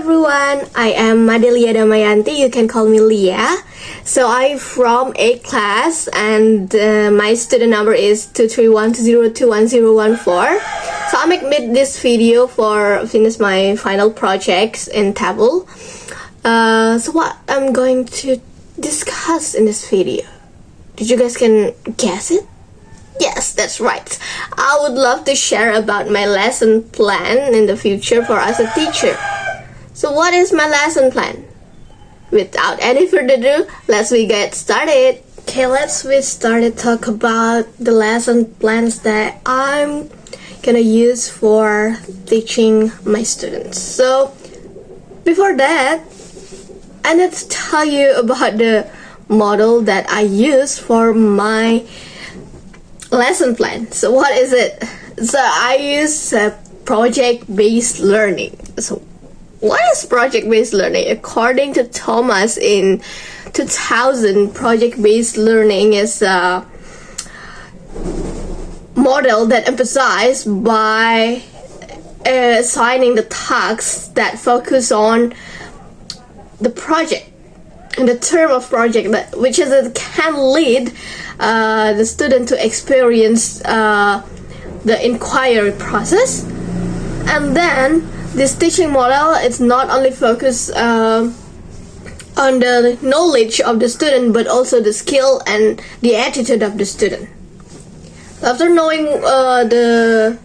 everyone, I am Madelia Damayanti, you can call me Leah. So I'm from 8th class and my student number is 231202114. So I make this video for finish my final projects in Tableau. So what I'm going to discuss in this video, did you guys can guess it? Yes, that's right. I would love to share about my lesson plan in the future for as a teacher. So what is my lesson plan? Without any further ado, let's get started. Okay, let's start to talk about the lesson plans that I'm gonna use for teaching my students. So before that, I need to tell you about the model that I use for my lesson plan. So what is it? So I use project-based learning. So what is project-based learning? According to Thomas in 2000, project-based learning is a model that emphasizes by assigning the tasks that focus on the project. And the term of project, which is it can lead the student to experience the inquiry process. And then this teaching model is not only focused on the knowledge of the student, but also the skill and the attitude of the student. After knowing the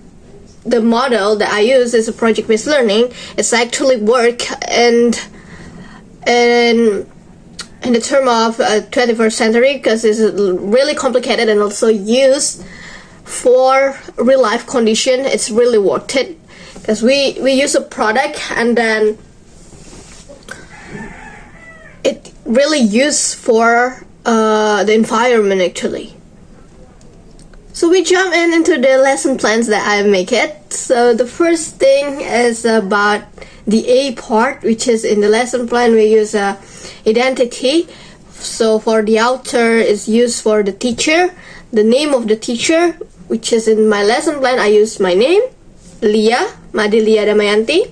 model that I use is a project-based learning, it's actually work and in the term of 21st century, because it's really complicated and also used for real life condition. It's really worth it because we use a product and then it really used for the environment actually. So we jump into the lesson plans that I make it. So the first thing is about the A part, which is in the lesson plan we use identity. So for the outer is used for the teacher, the name of the teacher, which is in my lesson plan I use my name, Leah, Madelia Damayanti.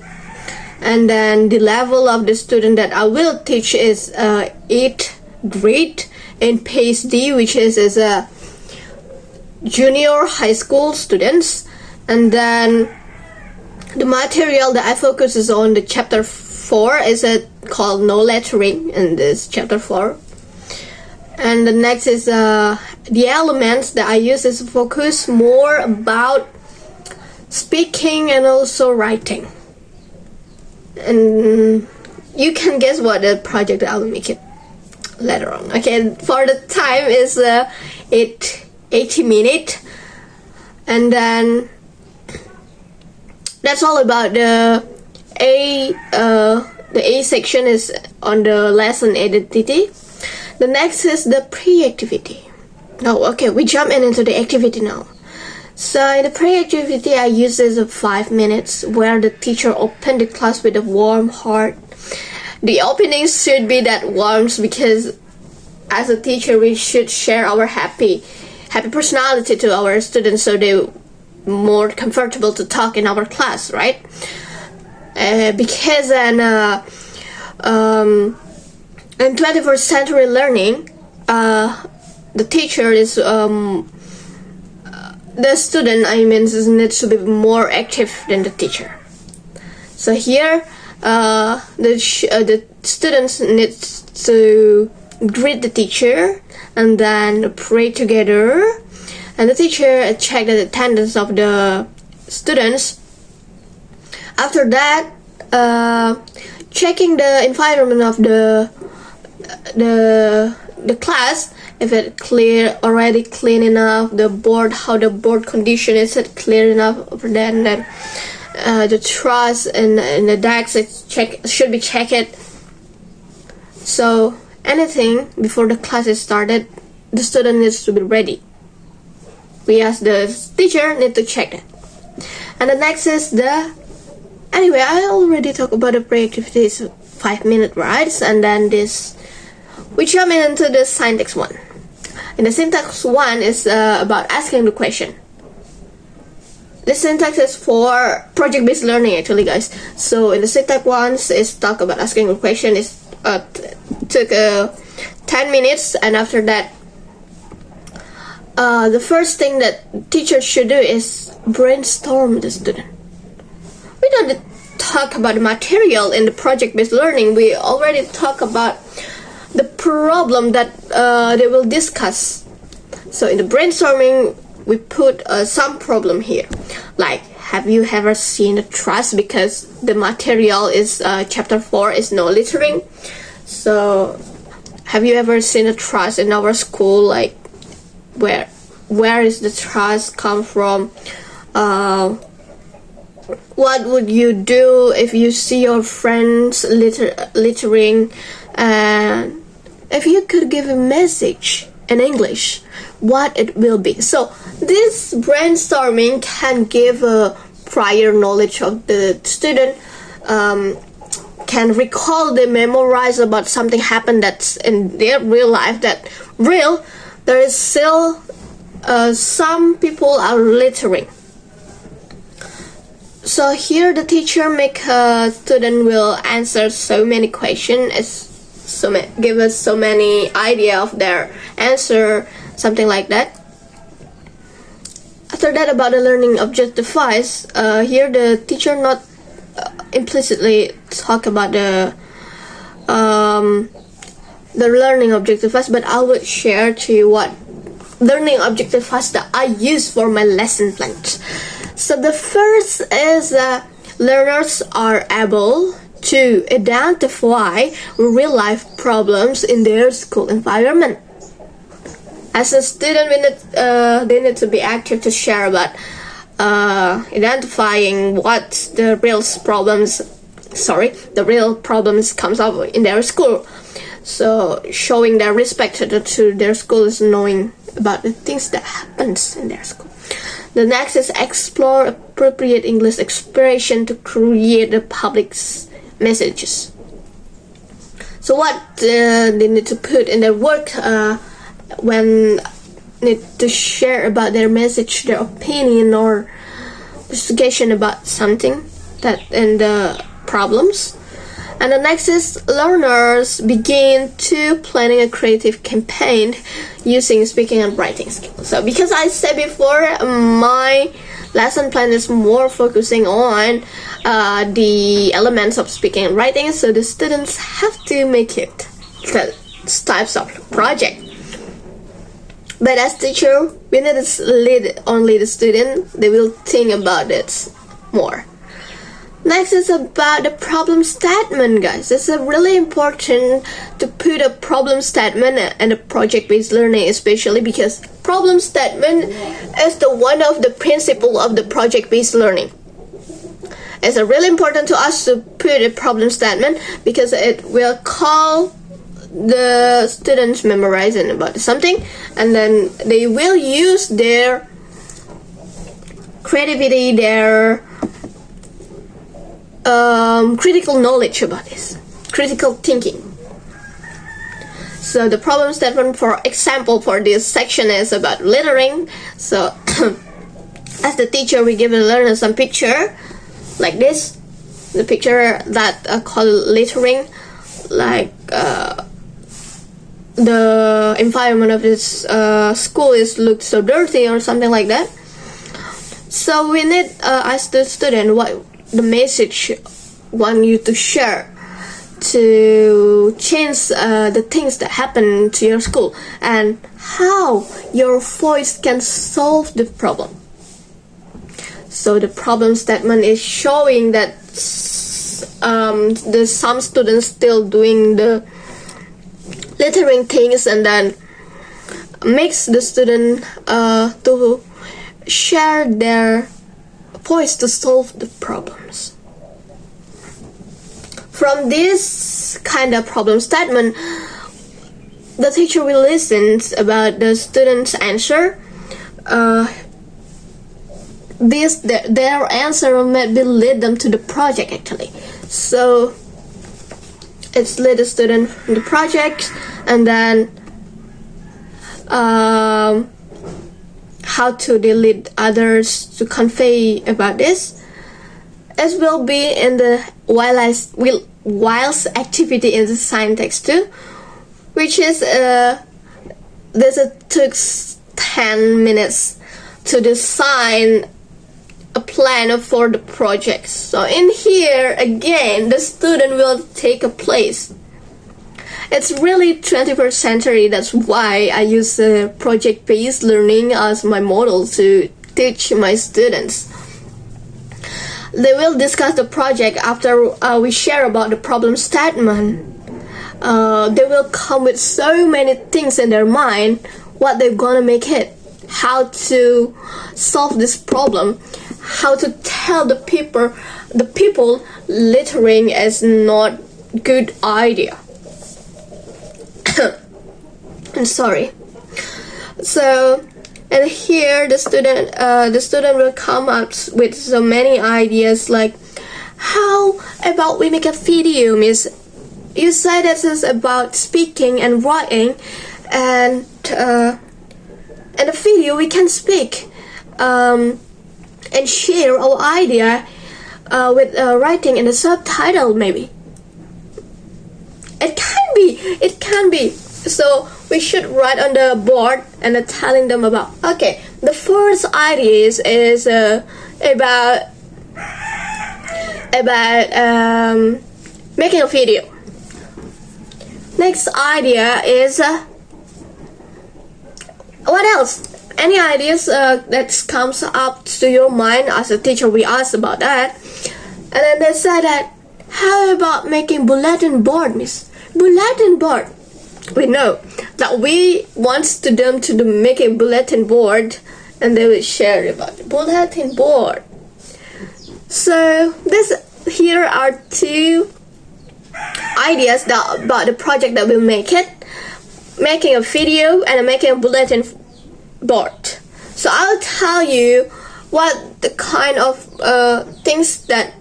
And then the level of the student that I will teach is 8th grade in PhD, which is a junior high school students. And then the material that I focus is on the chapter 4 is called no lettering in this chapter 4. And the next is the elements that I use is focus more about speaking and also writing. And you can guess what the project I'll make it later on. Okay, for the time is 80 minutes, and then that's all about the A section is on the lesson identity. The next is the pre-activity. Oh, okay, we jump into the activity now. So in the pre-activity, I use this 5 minutes where the teacher opened the class with a warm heart. The opening should be that warm because as a teacher, we should share our happy personality to our students so they're more comfortable to talk in our class, right? Because in 21st century learning, the teacher is the student needs to be more active than the teacher. So here the students needs to greet the teacher and then pray together, and the teacher check the attendance of the students. After that, checking the environment of the class, if it already clean enough, the board, how the board condition is it clear enough, then the truss and the decks should be checked. So anything before the class is started, the student needs to be ready. We as the teacher need to check that. And the next is anyway, I already talked about the pre-activities 5 minute rides, and then we jump into the syntax one. And the syntax one is about asking the question. the syntax is for project-based learning actually, guys. So in the syntax ones is talk about asking a question. It took 10 minutes, and after that the first thing that teachers should do is brainstorm the student. We don't talk about the material in the project-based learning. We already talk about the problem that they will discuss. So in the brainstorming, we put some problem here, like, have you ever seen a trust? Because the material is chapter 4 is no littering. So have you ever seen a trust in our school? Like, where is the trust come from? What would you do if you see your friends littering? And if you could give a message in English, what it will be. So this brainstorming can give a prior knowledge of the student, can recall, they memorize about something happened that's in their real life, that there is still some people are littering. So here the teacher make a student will answer so many questions, give us so many idea of their answer, something like that. After that, about the learning objectifies, here the teacher not implicitly talk about the learning objectifies, but I would share to you what learning objectifies that I use for my lesson plans. So the first is learners are able to identify real-life problems in their school environment. As a student, they need to be active to share about identifying what the real problems comes up in their school. So showing their respect to their school is knowing about the things that happens in their school. The next is explore appropriate English expression to create the public messages. So what they need to put in their work when need to share about their message, their opinion or investigation about something that and the problems. And the next is learners begin to planning a creative campaign using speaking and writing skills. So because I said before, my lesson plan is more focusing on the elements of speaking and writing, so the students have to make it the types of project. But as teacher, we need to lead only the student. They will think about it more. Next is about the problem statement, guys. It's really important to put a problem statement and a project-based learning, especially because problem statement is the one of the principle of the project-based learning. It's really important to us to put a problem statement because it will call the students memorizing about something, and then they will use their creativity, their critical knowledge about this, critical thinking. So the problem statement, for example, for this section is about littering. So as the teacher, we give the learner some picture like this, the picture that called littering, like the environment of this school is looked so dirty or something like that. So we need ask the student what the message want you to share to change the things that happen to your school and how your voice can solve the problem. So the problem statement is showing that there's some students still doing the littering things, and then makes the student to share their voice to solve the problems. From this kind of problem statement, the teacher will listen about the student's answer. Their answer maybe lead them to the project actually. So it's lead the student in the project, and then how how to delete others to convey about this. It will be in the whilst activity in the syntax too, which is took 10 minutes to design a plan for the project. So in here again, the student will take a place. It's really 21st century. That's why I use project-based learning as my model to teach my students. They will discuss the project after we share about the problem statement. They will come with so many things in their mind, what they're gonna make it, how to solve this problem, how to tell the people littering is not good idea. I'm sorry. So, and here the student will come up with so many ideas, like, how about we make a video, miss? You said this is about speaking and writing, and in the video we can speak and share our idea with writing in the subtitle, maybe. It can be. So we should write on the board and telling them about. Okay, the first idea is about making a video. Next idea is what else? Any ideas that comes up to your mind as a teacher? We ask about that, and then they said that, how about making bulletin board, miss? Bulletin board. We know that we want them to make a bulletin board, and they will share about the bulletin board. So here are two ideas about the project that will make it, making a video and making a bulletin board. So I'll tell you what the kind of things that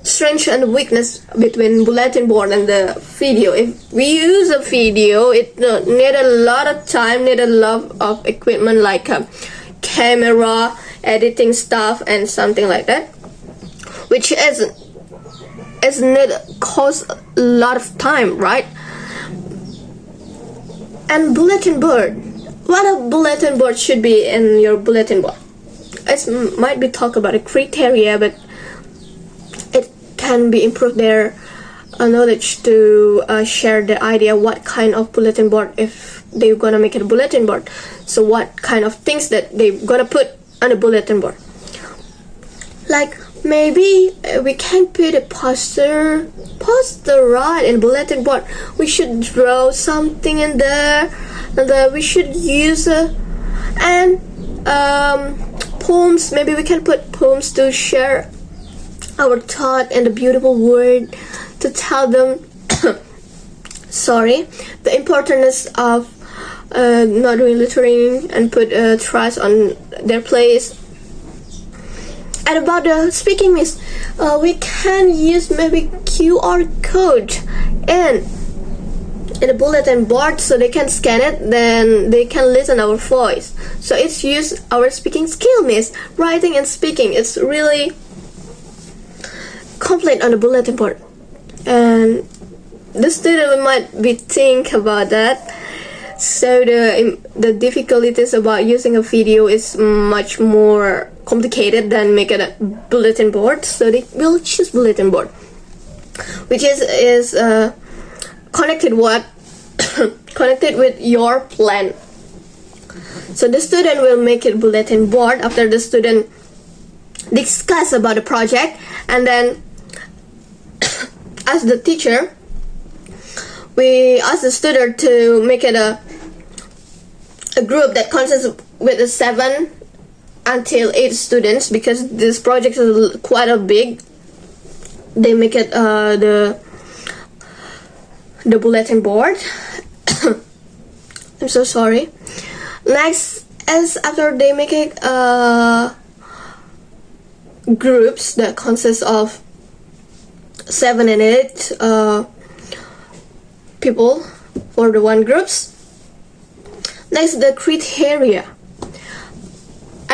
strength and weakness between bulletin board and the video. If we use a video, it need a lot of time, need a lot of equipment like camera, editing stuff, and something like that, which cost a lot of time, right? And bulletin board. What a bulletin board should be in your bulletin board. It might be talk about a criteria, but it can be improved their knowledge to share the idea what kind of bulletin board, if they're gonna make it a bulletin board. So what kind of things that they're gonna put on a bulletin board. Like maybe we can put a poster right in bulletin board. We should draw something in there, and we should use poems. Maybe we can put poems to share our thought and the beautiful word to tell them the importance of not doing littering and put trash on their place. And about the speaking, miss, we can use maybe QR code in the bulletin board, so they can scan it, then they can listen our voice. So it's use our speaking skill, miss. Writing and speaking, it's really complete on the bulletin board. And the student might be think about that. So the difficulties about using a video is much more complicated than making a bulletin board. So they will choose bulletin board, which is connected with your plan. So the student will make a bulletin board after the student discuss about the project, and then as the teacher, we ask the student to make it a group that consists with 7 until 8 students, because this project is quite a big. They make it the bulletin board. I'm so sorry. Next is after they make it groups that consist of 7 and 8 people for the one groups. Next, the criteria.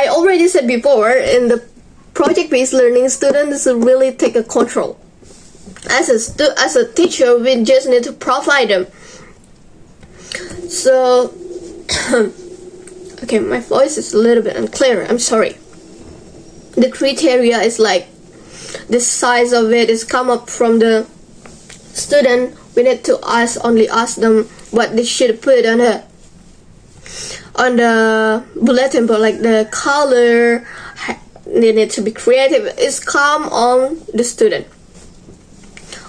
I already said before, in the project-based learning, students really take a control. As a teacher, we just need to provide them. So, okay, my voice is a little bit unclear. I'm sorry. The criteria is like the size of it is come up from the student. We need to only ask them what they should put on the bulletin board, like the color. They need to be creative. It's come on the student.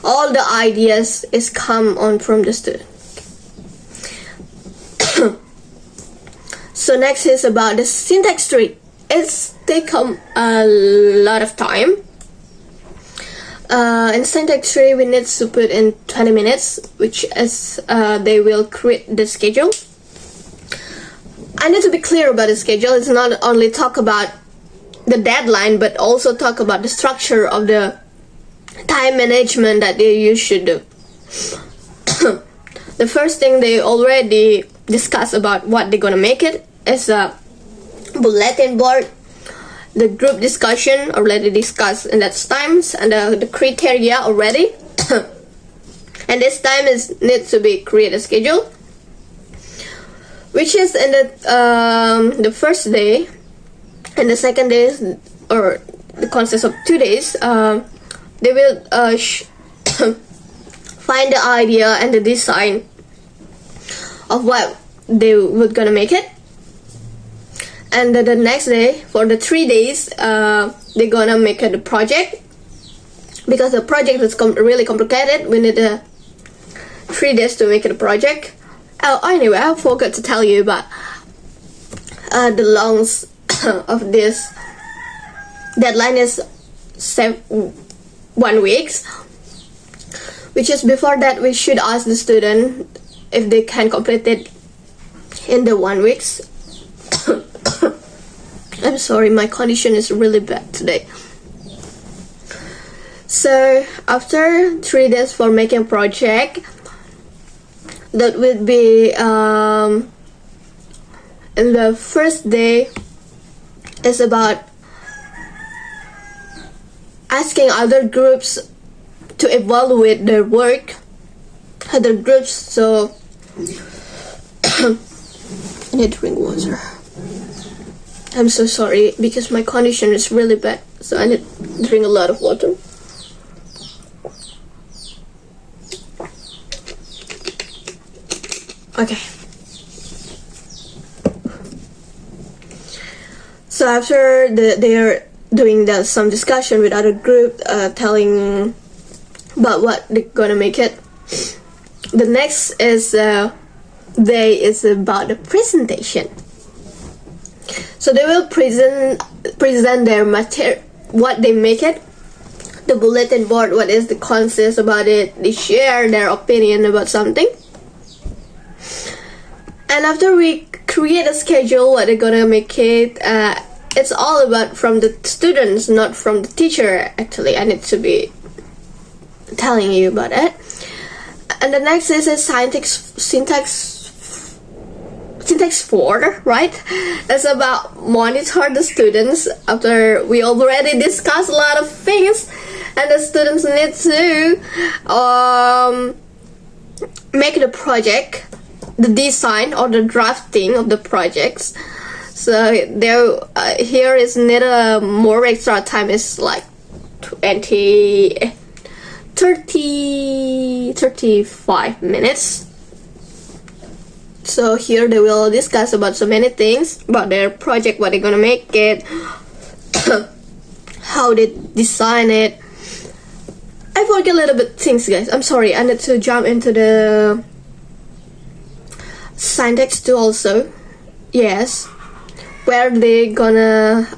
All the ideas is come on from the student. So next is about the syntax tree. It's taken a lot of time. In syntax tree, we need to put in 20 minutes, which is they will create the schedule. I need to be clear about the schedule. It's not only talk about the deadline, but also talk about the structure of the time management that you should do. The first thing they already discuss about what they're gonna make it is a bulletin board. The group discussion already discussed in that times, and the criteria already. And this time is needs to be create a schedule, which is in the first day, and the second day or the consists of 2 days. They will find the idea and the design of what they were gonna make it. And the next day, for the 3 days, they're gonna make the project. Because the project is really complicated, we need 3 days to make the project. Oh, anyway, I forgot to tell you about the longs of this deadline is 1 week, which is before that we should ask the student if they can complete it in the 1 week. I'm sorry, my condition is really bad today. So after 3 days for making project, that would be in the first day is about asking other groups to evaluate their work, other groups. So I need to drink water. I'm so sorry because my condition is really bad, so I need to drink a lot of water. Okay. So after they are doing some discussion with other group, telling about what they're gonna make it. The next is day is about the presentation. So they will present their material, what they make it, the bulletin board, what is the concept about it. They share their opinion about something. And after we create a schedule, what they're gonna make it, it's all about from the students, not from the teacher. Actually, I need to be telling you about it. And the next is a syntax 4, right? That's about monitor the students. After we already discussed a lot of things, and the students need to make the project, the design or the drafting of the projects. So there, here is need a more extra time. Is like 35 minutes. So here they will discuss about so many things about their project, what they're gonna make it, how they design it. I forget a little bit things, guys. I'm sorry. I need to jump into the syntax 2 also. Yes, where they gonna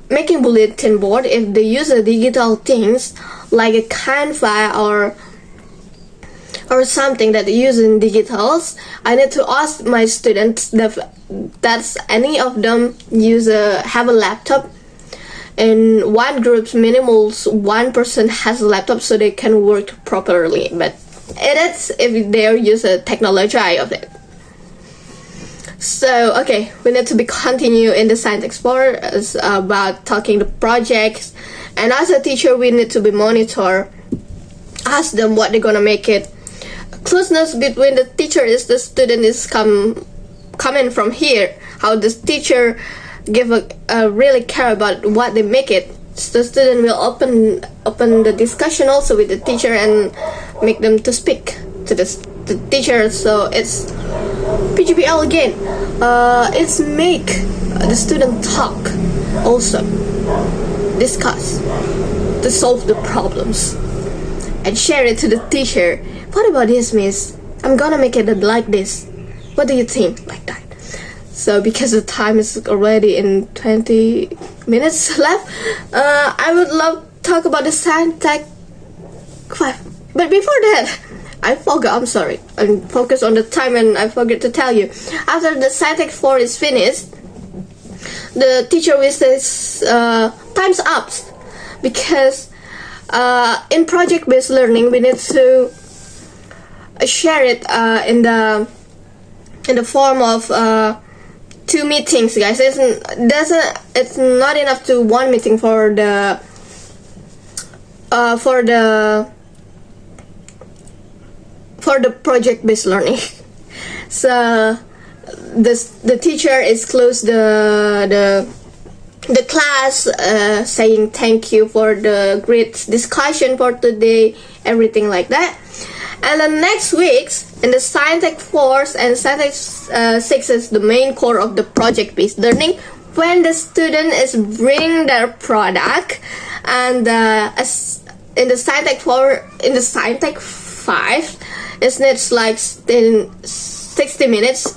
making bulletin board. If they use a digital things like a Canva or something that they use in digitals, I need to ask my students that's any of them have a laptop. In one group's minimals, one person has a laptop so they can work properly. But it is if they use a technology of it. So, okay, we need to be continue in the Science Explorer about talking the projects. And as a teacher, we need to be monitor, ask them what they're gonna make it. Closeness between the teacher is the student is coming from here. How the teacher give a really care about what they make it. So the student will open the discussion also with the teacher and make them to speak to the teacher. So it's PGPL again. It's make the student talk, also discuss to solve the problems and share it to the teacher. What about this, miss? I'm gonna make it like this. What do you think? Like that. So because the time is already in 20 minutes left, I would love to talk about the Science Tech 5. But before that, I forgot, I'm sorry. I'm focused on the time and I forget to tell you. After the Science Tech 4 is finished, the teacher will say, time's up. Because in project-based learning, we need to share it in the form of 2 meetings, guys. It's not enough to 1 meeting for the project-based learning. So the teacher is close the class, saying thank you for the great discussion for today, everything like that. And then next week's in the Science Tech 4 and Science Tech 6 is the main core of the project-based learning, when the student is bringing their product, and as in the Science Tech 4, in the Science Tech 5, it's like in 60 minutes.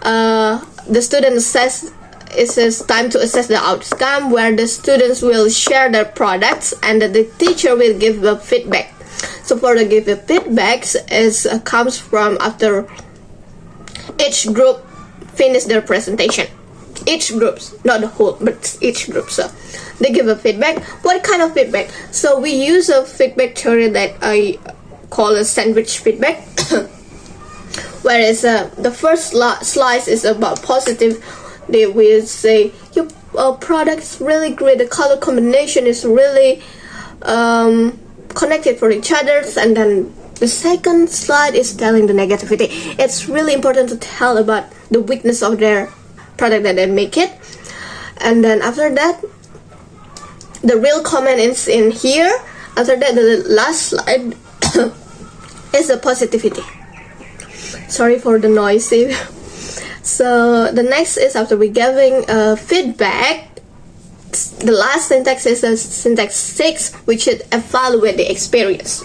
The student says it's time to assess the outcome, where the students will share their products and the teacher will give the feedback. So for the give the feedbacks comes from after each group finish their presentation. Each groups, not the whole, but each group. So they give a feedback. What kind of feedback? So we use a feedback theory that I call a sandwich feedback. Whereas the first slice is about positive. They will say your product's really great. The color combination is really connected for each other, and then the second slide is telling the negativity. It's really important to tell about the weakness of their product that they make it. And then after that, the real comment is in here. After that, the last slide is the positivity. Sorry for the noisy. So the next is after we giving feedback, the last syntax is the syntax 6, which should evaluate the experience.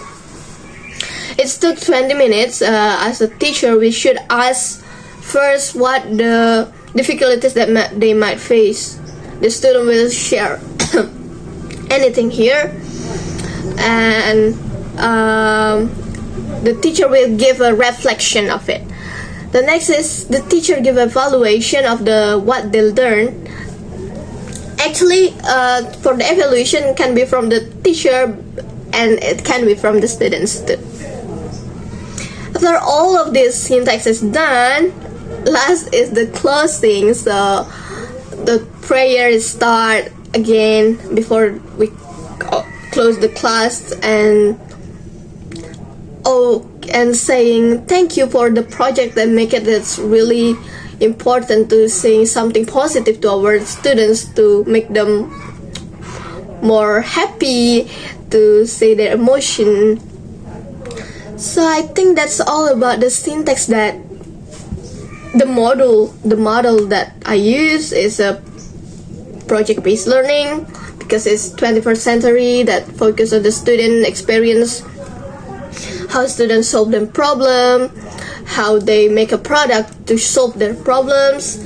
It took 20 minutes. As a teacher, we should ask first what the difficulties that they might face. The student will share anything here, and the teacher will give a reflection of it. The next is the teacher give evaluation of what they learned. Actually, for the evaluation can be from the teacher and it can be from the students too. After all of this syntax is done, last is the closing. So the prayer start again before we close the class, and saying thank you for the project that make it. It's really important to say something positive to our students to make them more happy, to say their emotion. So I think that's all about the syntax. That the model that I use is a project-based learning, because it's 21st century that focus on the student experience, how students solve their problem, how they make a product to solve their problems.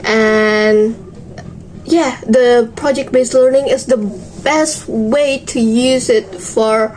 And yeah, the project-based learning is the best way to use it for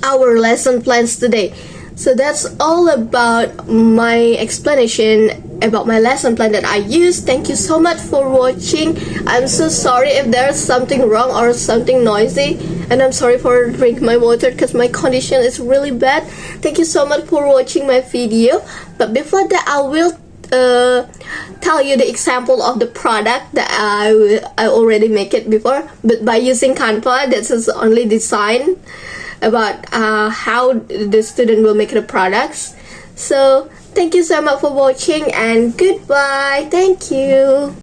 our lesson plans today. So that's all about my explanation about my lesson plan that I use. Thank you so much for watching. I'm so sorry if there's something wrong or something noisy, and I'm sorry for drinking my water because my condition is really bad. Thank you so much for watching my video. But before that, I will tell you the example of the product that I already make it before, but by using Canva, that is only design about how the student will make the products. So thank you so much for watching and goodbye. Thank you.